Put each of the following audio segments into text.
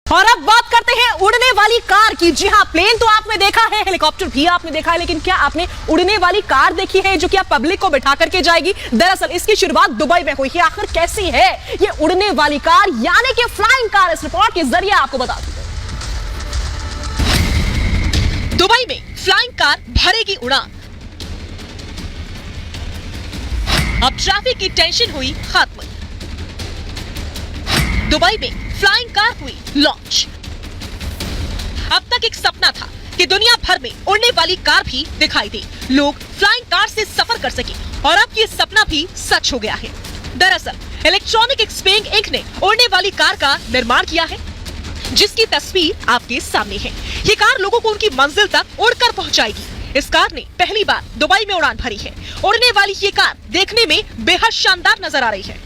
और अब बात करते हैं उड़ने वाली कार की। जी हां, प्लेन तो आपने देखा है, हेलीकॉप्टर भी आपने देखा है, लेकिन क्या आपने उड़ने वाली कार देखी है जो कि आप पब्लिक को बैठा करके जाएगी? दरअसल इसकी शुरुआत दुबई में हुई है। आखिर कैसी है ये उड़ने वाली कार, यानी कि फ्लाइंग कार? इस रिपोर्ट के जरिए आपको बता दें। दुबई में फ्लाइंग कार भरेगी उड़ान। अब ट्रैफिक की टेंशन हुई खत्म। दुबई में फ्लाइंग कार हुई लॉन्च। अब तक एक सपना था कि दुनिया भर में उड़ने वाली कार भी दिखाई दे, लोग फ्लाइंग कार से सफर कर सके, और अब ये सपना भी सच हो गया है। दरअसल इलेक्ट्रॉनिक एक्सपेंग इंक ने उड़ने वाली कार का निर्माण किया है, जिसकी तस्वीर आपके सामने है। ये कार लोगों को उनकी मंजिल तक उड़कर पहुंचाएगी। इस कार ने पहली बार दुबई में उड़ान भरी है। उड़ने वाली ये कार देखने में बेहद शानदार नजर आ रही है।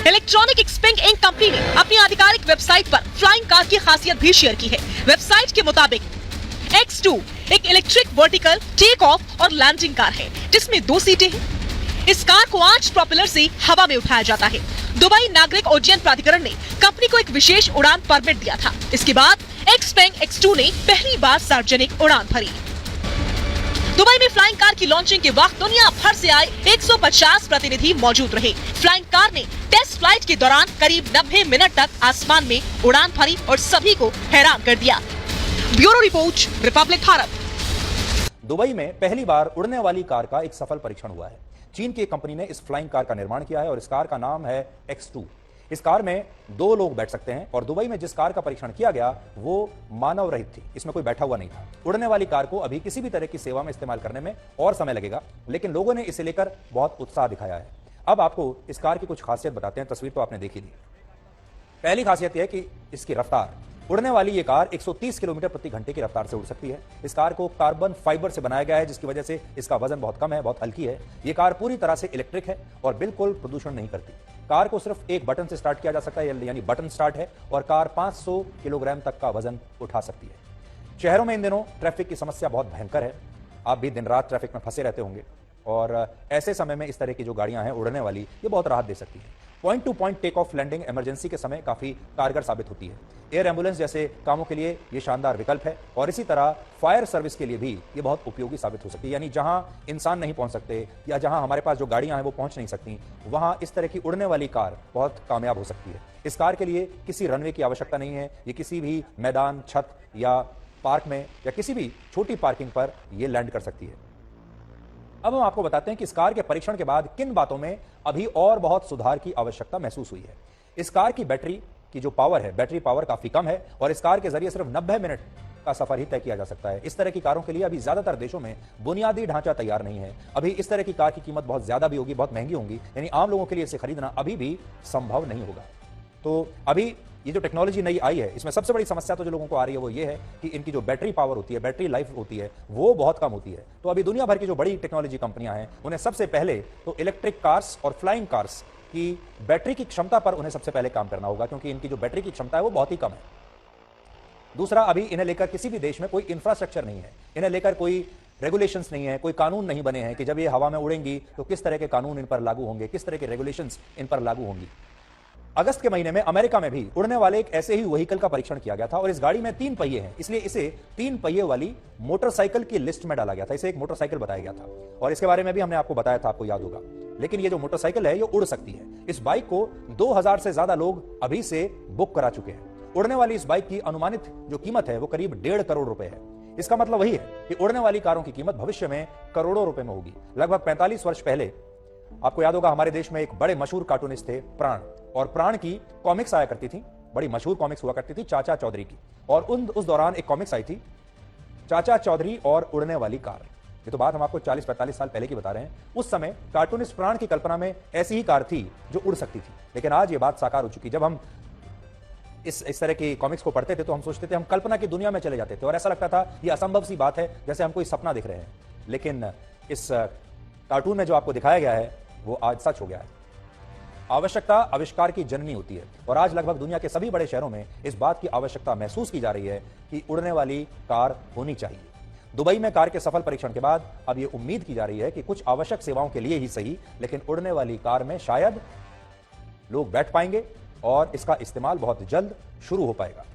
इलेक्ट्रॉनिक एक्सपेंग इंक कंपनी ने अपनी आधिकारिक वेबसाइट पर फ्लाइंग कार की खासियत भी शेयर की है। वेबसाइट के मुताबिक X2 एक इलेक्ट्रिक वर्टिकल टेक ऑफ और लैंडिंग कार है, जिसमें 2 सीटें हैं। इस कार को 8 प्रोपेलर से हवा में उठाया जाता है। दुबई नागरिक उड्डयन प्राधिकरण ने कंपनी को एक विशेष उड़ान परमिट दिया था। इसके बाद एक्सपेंग X2 ने पहली बार सार्वजनिक उड़ान भरी। दुबई में फ्लाइंग कार की लॉन्चिंग के वक्त दुनिया भर से आए 150 प्रतिनिधि मौजूद रहे। फ्लाइंग कार ने टेस्ट फ्लाइट के दौरान करीब 90 मिनट तक आसमान में उड़ान भरी और सभी को हैरान कर दिया। Bureau report, Republic Bharat. Dubai में पहली बार उड़ने वाली कार का एक सफल परीक्षण हुआ है। चीन की एक कंपनी ने इस फ्लाइंग कार का निर्माण किया है और इस कार का नाम है X2। इस कार में 2 लोग बैठ सकते हैं और दुबई में जिस कार का परीक्षण किया गया वो मानव रहित थी, इसमें कोई बैठा हुआ नहीं था। उड़ने वाली कार को अभी किसी भी तरह की सेवा में इस्तेमाल करने में और समय लगेगा, लेकिन लोगों ने इसे लेकर बहुत उत्साह दिखाया है। अब आपको इस कार की कुछ खासियत बताते हैं। तस्वीर तो आपने देखी ली। पहली खासियत यह है कि इसकी रफ्तार। उड़ने वाली ये कार 130 किलोमीटर प्रति घंटे की रफ्तार से उड़ सकती है। इस कार को कार्बन फाइबर से बनाया गया है, जिसकी वजह से इसका वजन बहुत कम है, बहुत हल्की है। ये कार पूरी तरह से इलेक्ट्रिक है और बिल्कुल प्रदूषण नहीं करती। कार को सिर्फ एक बटन से स्टार्ट किया जा सकता है, यानी बटन स्टार्ट है, और कार 500 किलोग्राम तक का वजन उठा सकती है। शहरों में इन दिनों ट्रैफिक की समस्या बहुत भयंकर है। आप भी दिन रात ट्रैफिक में फंसे रहते होंगे, और ऐसे समय में इस तरह की जो गाड़ियां हैं उड़ने वाली, ये बहुत राहत दे सकती है। Point to point take off landing emergency के समय काफी कारगर साबित होती है। एयर एम्बुलेंस जैसे कामों के लिए ये शानदार विकल्प है, और इसी तरह फायर सर्विस के लिए भी ये बहुत उपयोगी साबित हो सकती है। यानी जहां इंसान नहीं पहुंच सकते या जहां हमारे पास जो गाड़ियां हैं वो पहुंच नहीं सकती, वहां इस तरह की उड़ने वाली कार बहुत कामयाब हो सकती है। इस कार के लिए किसी रनवे की आवश्यकता नहीं है। ये किसी भी मैदान, छत या पार्क में या किसी भी छोटी पार्किंग पर ये लैंड कर सकती है। अब हम आपको बताते हैं कि इस कार के परीक्षण के बाद किन बातों में अभी और बहुत सुधार की आवश्यकता महसूस हुई है। इस कार की बैटरी की जो पावर है, बैटरी पावर काफी कम है, और इस कार के जरिए सिर्फ 90 मिनट का सफर ही तय किया जा सकता है। इस तरह की कारों के लिए अभी ज्यादातर देशों में बुनियादी ढांचा तैयार नहीं है। अभी इस तरह की कार की कीमत बहुत ज्यादा भी होगी, बहुत महंगी होगी, यानी आम लोगों के लिए इसे खरीदना अभी भी संभव नहीं होगा। तो अभी ये जो टेक्नोलॉजी नई आई है, इसमें सबसे बड़ी समस्या तो जो लोगों को आ रही है वो ये है कि इनकी जो बैटरी पावर होती है, बैटरी लाइफ होती है, वो बहुत कम होती है। तो अभी दुनिया भर की जो बड़ी टेक्नोलॉजी कंपनियां हैं, उन्हें सबसे पहले तो इलेक्ट्रिक कार्स और फ्लाइंग कार्स की बैटरी की क्षमता पर उन्हें सबसे पहले काम करना होगा, क्योंकि इनकी जो बैटरी की क्षमता है वो बहुत ही कम है। दूसरा, अभी इन्हें लेकर किसी भी देश में कोई इंफ्रास्ट्रक्चर नहीं है, इन्हें लेकर कोई रेगुलेशंस नहीं है, कोई कानून नहीं बने हैं कि जब ये हवा में उड़ेंगी तो किस तरह के कानून इन पर लागू होंगे, किस तरह के रेगुलेशंस इन पर लागू होंगी। अगस्त के महीने में अमेरिका में भी उड़ने वाले एक ऐसे ही व्हीकल का परीक्षण किया गया था, और इस गाड़ी में 3 पहिए हैं, इसलिए इसे 3 पहिए वाली मोटरसाइकिल की लिस्ट में डाला गया था। इसे एक मोटरसाइकिल बताया गया था, और इसके बारे में भी हमने आपको बताया था, आपको याद होगा। लेकिन ये जो मोटरसाइकिल है ये उड़ सकती है। इस बाइक को 2000 से ज्यादा लोग अभी से बुक करा चुके हैं। उड़ने वाली इस बाइक की अनुमानित जो कीमत है वो करीब 1.5 करोड़ रुपए है। इसका मतलब वही है कि उड़ने वाली कारों की कीमत भविष्य में करोड़ों रुपए में होगी। लगभग 45 वर्ष पहले आपको याद होगा हमारे देश में एक बड़े मशहूर कार्टूनिस्ट थे, प्राण, और प्राण की कॉमिक्स आया करती थी, बड़ी मशहूर कॉमिक्स हुआ करती थी चाचा चौधरी की। और उस दौरान एक कॉमिक्स आई थी, चाचा चौधरी और उड़ने वाली कार। ये तो बात हम आपको 40-45 साल पहले की बता रहे हैं। उस समय कार्टूनिस्ट प्राण की कल्पना में ऐसी ही कार थी जो उड़ सकती थी, लेकिन आज ये बात साकार हो चुकी। जब हम इस तरह की कॉमिक्स को पढ़ते थे तो हम सोचते थे, हम कल्पना की दुनिया में चले जाते थे, और ऐसा लगता था ये असंभव सी बात है, जैसे हम कोई सपना देख रहे हैं। लेकिन इस कार्टून में जो आपको दिखाया गया है वो आज सच हो गया है। आवश्यकता आविष्कार की जननी होती है, और आज लगभग दुनिया के सभी बड़े शहरों में इस बात की आवश्यकता महसूस की जा रही है कि उड़ने वाली कार होनी चाहिए। दुबई में कार के सफल परीक्षण के बाद अब यह उम्मीद की जा रही है कि कुछ आवश्यक सेवाओं के लिए ही सही, लेकिन उड़ने वाली कार में शायद लोग बैठ पाएंगे और इसका इस्तेमाल बहुत जल्द शुरू हो पाएगा।